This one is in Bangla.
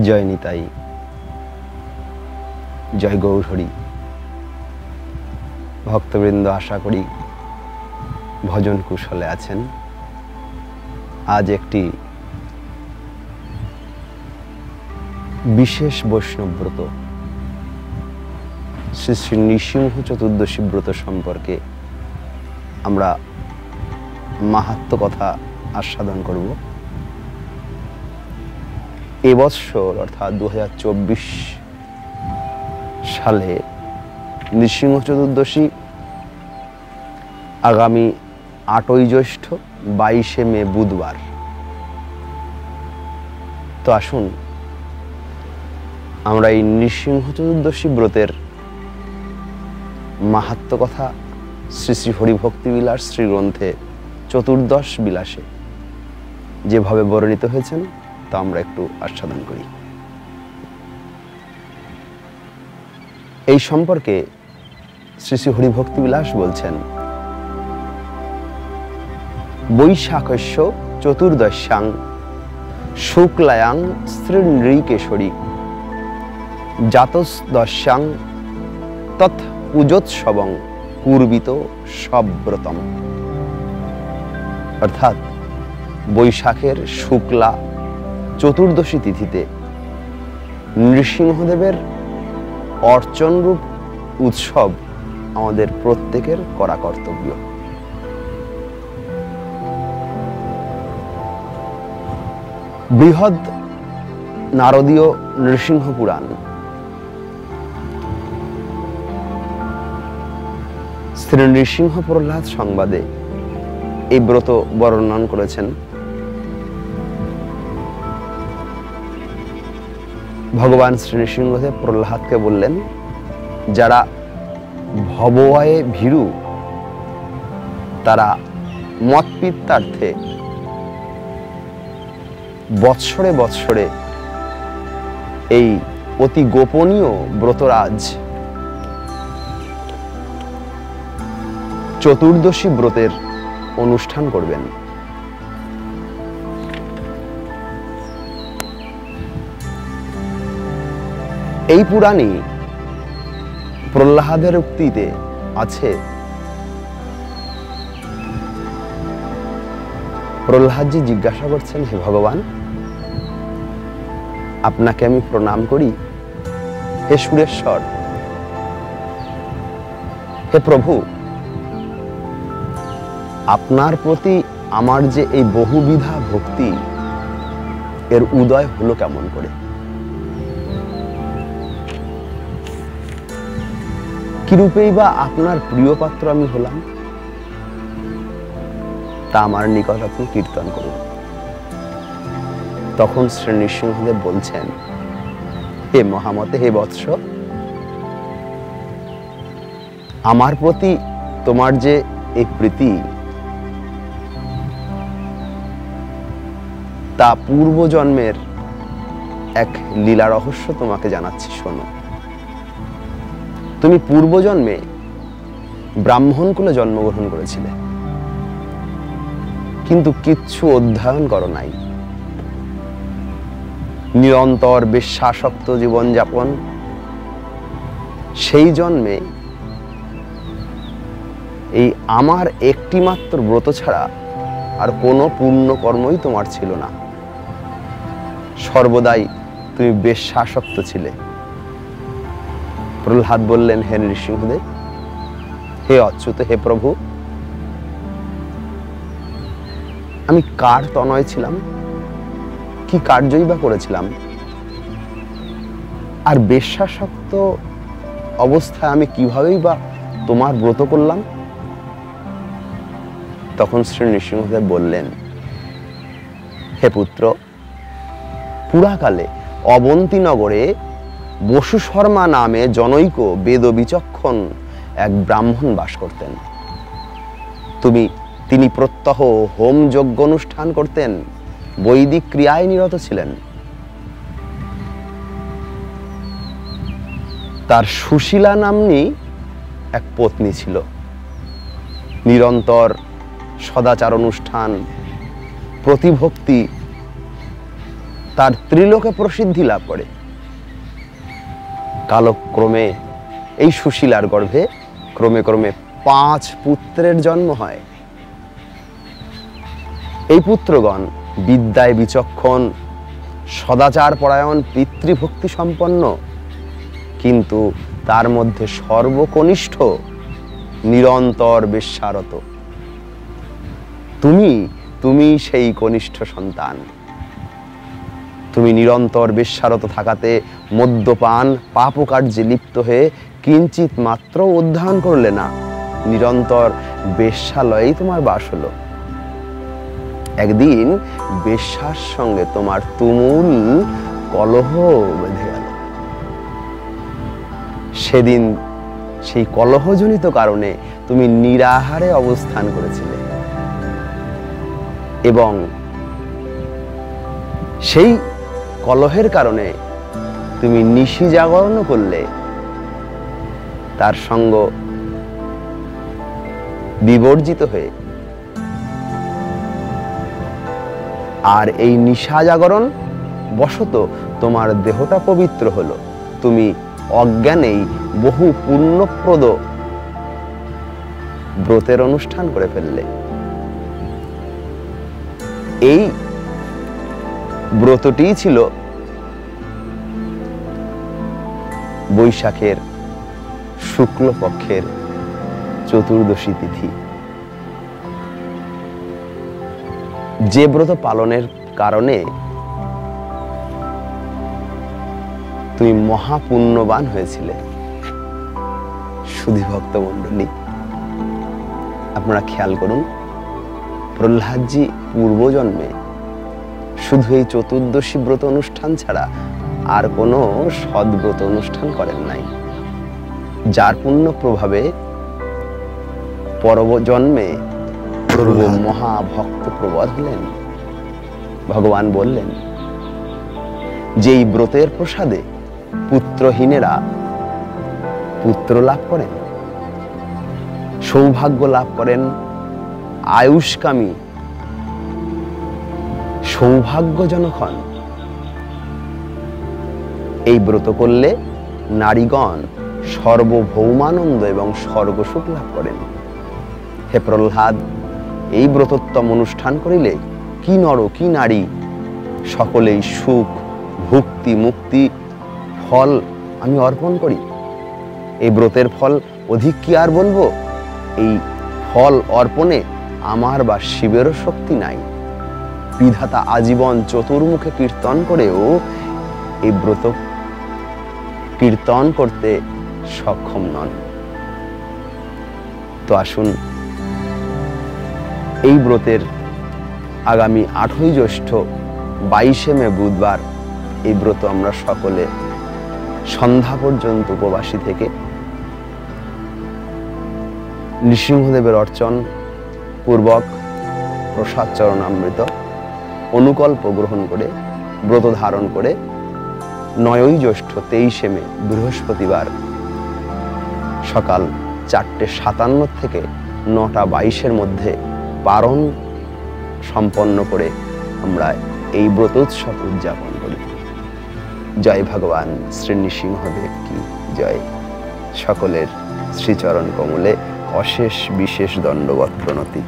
জয় নিতাই, জয় গৌরহরি। ভক্তবৃন্দ আশা করি ভজন কুশলে আছেন। আজ একটি বিশেষ বৈষ্ণব ব্রত, শ্রী শ্রী নৃসিংহ চতুর্দশী ব্রত সম্পর্কে আমরা মাহাত্ম্য কথা আস্বাদন করব। এবছর অর্থাৎ 2024 সালে নৃসিংহ চতুর্দশী আগামী 8ই জ্যৈষ্ঠ 22শে মে বুধবার। তো আসুন আমরা এই নৃসিংহ চতুর্দশী ব্রতের মাহাত্ম্য কথা শ্রী শ্রী হরিভক্তি বিলাস শ্রী গ্রন্থে চতুর্দশ বিলাসে যেভাবে বর্ণিত হয়েছেন তা আমরা একটু আস্বাদন করি। এই সম্পর্কে শ্রী শ্রী হরিভক্তি বিলাস বলছেন, বৈশাখস্য চতুর্দশ্যাং শুক্লায়াং শ্রীনৃকেশরী জাতদশ্যাং তৎ পূজোৎসবং পূর্বিত সব্রতম। অর্থাৎ বৈশাখের শুক্লা চতুর্দশী তিথিতে নৃসিংহদেবের অর্চনরূপ উৎসব আমাদের প্রত্যেকের করা কর্তব্য। বৃহৎ নারদীয় নৃসিংহ পুরাণ শ্রী নৃসিংহ প্রহ্লাদ সংবাদে এই ব্রত বর্ণন করেছেন। ভগবান শ্রী নৃসিংহদেব প্রহ্লাদকে বললেন, যারা ভবয়ে ভীরু তারা মৎপিত্তার্থে বৎসরে বৎসরে এই অতি গোপনীয় ব্রতরাজ চতুর্দশী ব্রতের অনুষ্ঠান করবেন। এই পুরাণে প্রহ্লাদের উক্তিতে আছে, প্রহ্লাদজি জিজ্ঞাসা করছেন, হে ভগবান, আপনাকে আমি প্রণাম করি। হে সুরেশ্বর, হে প্রভু, আপনার প্রতি আমার যে এই বহুবিধা ভক্তি এর উদয় হলো কেমন করে? কিরূপেই বা আপনার প্রিয় পাত্র আমি হলাম, তা আমার নিকট আপনি কীর্তন করুন। তখন শ্রী নৃসিংহদেব বলছেন, হে মহামতে, হে বৎস, আমার প্রতি তোমার যে এই প্রীতি তা পূর্বজন্মের এক লীলা রহস্য তোমাকে জানাচ্ছি, শোনো। তুমি পূর্বজন্মে ব্রাহ্মণ কুলে জন্মগ্রহণ করেছিলে, কিন্তু কিচ্ছু অধ্যয়ন করো নাই। নিরন্তর বেশ্যাসক্ত জীবনযাপন, সেই জন্মে এই আমার একটি মাত্র ব্রত ছাড়া আর কোনো পুণ্য কর্মই তোমার ছিল না। সর্বদাই তুমি বেশ্যাসক্ত ছিলে। প্রহ্লাদ বললেন, হে নৃসিংহদেব, হে অচ্যুত, হে প্রভু, আমি কার তনয় ছিলাম? কি কার্যই বা করেছিলাম? আর বেশ্যাসক্ত অবস্থায় আমি কিভাবেই বা তোমার ব্রত করলাম? তখন শ্রী নৃসিংহদেব বললেন, হে পুত্র, পুরাকালে অবন্তী নগরে বসু শর্মা নামে জনৈক বেদ বিচক্ষণ এক ব্রাহ্মণ বাস করতেন। তিনি প্রত্যহ হোম যজ্ঞ অনুষ্ঠান করতেন, বৈদিক ক্রিয়ায় নিরত ছিলেন। তার সুশীলা নাম্নী এক পত্নী ছিল। নিরন্তর সদাচার অনুষ্ঠান, প্রতিভক্তি তার ত্রিলোকে প্রসিদ্ধি লাভ করে। কালক্রমে এই সুশীলার গর্ভে ক্রমে ক্রমে 5 পুত্রের জন্ম হয়। এই পুত্রগণ বিদ্যায় বিচক্ষণ, সদাচার পরায়ণ, পিতৃভক্তি সম্পন্ন, কিন্তু তার মধ্যে সর্বকনিষ্ঠ নিরন্তর বেশ্যারত। তুমি সেই কনিষ্ঠ সন্তান। তুমি নিরন্তর বেশ্যারত থাকাতে মদ্যপান পাপকার্যে লিপ্ত হয়ে কিঞ্চিত মাত্র উদ্ধান করলে না, নিরন্তর বেশ্যালয়েই তোমার বাস হলো। একদিন বেশ্যার সঙ্গে তোমার তুমুল কলহ বেঁধে গেল। সেদিন সেই কলহজনিত কারণে তুমি নিরাহারে অবস্থান করেছিলে এবং সেই কলহের কারণে তুমি নিশি জাগরণ করলে, তার সঙ্গ বিবর্জিত হয়ে। আর এই নিশা জাগরণ বশত তোমার দেহটা পবিত্র হলো। তুমি অজ্ঞানেই বহু পুণ্যপ্রদ ব্রতের অনুষ্ঠান করে ফেললে। এই ব্রতটি ছিল বৈশাখের শুক্লপক্ষের চতুর্দশী তিথি। যে ব্রত পালনের কারণে তুমি মহাপুণ্যবান হয়েছিলে। সুধী ভক্ত মণ্ডলী, আপনারা খেয়াল করুন, প্রহ্লাদজি পূর্বজন্মে শুধু এই চতুর্দশী ব্রত অনুষ্ঠান ছাড়া আর কোনো সদ্ব্রত অনুষ্ঠান করেন নাই, যার পুণ্য প্রভাবে পরজন্মে পূর্ব মহাভক্ত প্রবর হলেন। ভগবান বললেন, যেই ব্রতের প্রসাদে পুত্রহীনেরা পুত্র লাভ করেন, সৌভাগ্য লাভ করেন, আয়ুষ্কামী সৌভাগ্যজনক হন। এই ব্রত করলে নারীগণ সর্বভৌমানন্দ এবং স্বর্গসুখ লাভ করেন। হে প্রহ্লাদ, এই ব্রতোত্তম অনুষ্ঠান করিলে কি নর কি নারী সকলেই সুখ ভক্তি মুক্তি ফল আমি অর্পণ করি। এই ব্রতের ফল অধিক কি আর বলবো? এই ফল অর্পণে আমার বা শিবেরও শক্তি নাই। বিধাতা আজীবন চতুর্মুখে কীর্তন করেও এই ব্রত কীর্তন করতে সক্ষম নন। তো আসুন, এই ব্রতের আগামী 8ই জ্যৈষ্ঠ 22শে মে বুধবার এই ব্রত আমরা সকলে সন্ধ্যা পর্যন্ত উপবাসী থেকে নৃসিংহদেবের অর্চন পূর্বক প্রসাদ চরণামৃত অনুকল্প গ্রহণ করে ব্রত ধারণ করে 9ই জ্যৈষ্ঠ 23শে মে বৃহস্পতিবার সকাল 4:57 থেকে 9:22-এর মধ্যে পারণ সম্পন্ন করে আমরা এই ব্রতোৎসব উদযাপন করি। জয় ভগবান শ্রী নৃসিংহদেব কি জয়। সকলের শ্রীচরণ কমলে অশেষ বিশেষ দণ্ডবৎ প্রণতি।